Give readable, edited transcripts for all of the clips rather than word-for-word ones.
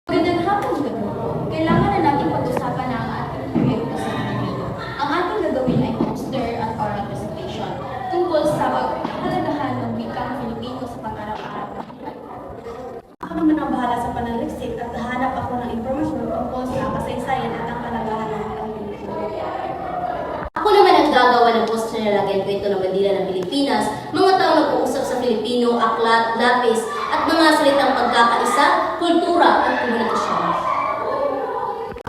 Magandang hapon, Gabo. Kailangan na natin pag-usapan ang ating proyekto sa Pilipino. Ang ating gagawin ay poster at oral presentation tungkol sa paghalagahan ng wikang Filipino sa pang-araw-araw na buhay. Ako naman ang bahala sa panaliksik at hahanap ako ng impormasyon tungkol sa kasaysayan at ang kalagahan ng wikang Pilipino. Ako naman ang gagawa ng poster na lagyan ko ito ng bandila ng Pilipinas, mga taong nag-uusap sa Filipino, aklat, lapis, at mga salitang pagkakaisa, kultura, at komunikasyon.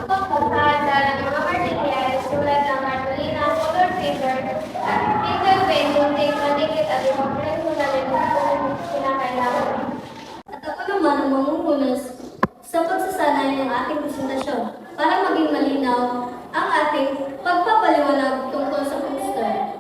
Paghahanda ng mga materials tulad ng cartolina, color paper, at printed pen, gunting, manikit at ibang personalin kung kinakailangan. At ako naman ang mamumunas sa pagsasanay ng ating presentasyon para maging malinaw ang ating pagpapaliwanag tungkol sa poster.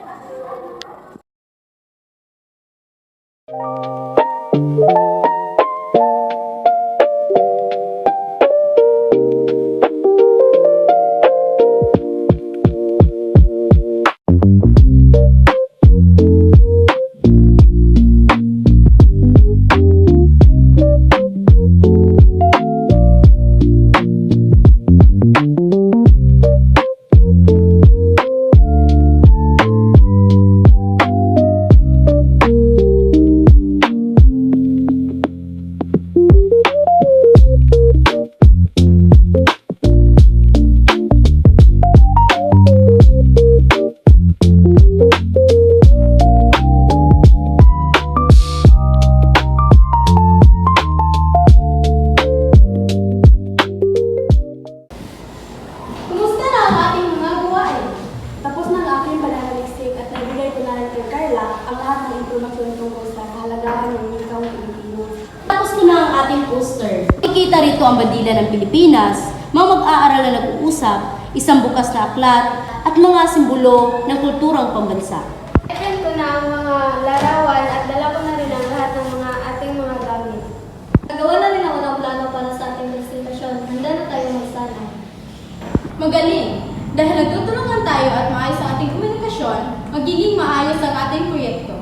Kumusta na ang ating mga gawain? Tapos na ang aking pananaliksik at nagbigay ko na rin kay Carla ang lahat ng impormasyon tungkol sa kahalagahan ng wikang Pilipino. Tapos ko na ang ating poster. Ikita rito ang bandila ng Pilipinas, mga mag-aaral na nag-uusap, isang bukas na aklat, at mga simbolo ng kulturang pambansa. I-print ko na ang mga larawan at dala ko na rin ang lahat ng mga ating mga gamit. Nagawa na rin ako ng plano para sa ating presentasyon. Handa na tayo magsanay. Magaling! Dahil nagtutulungan tayo at maayos ang ating komunikasyon, magiging maayos ang ating proyekto.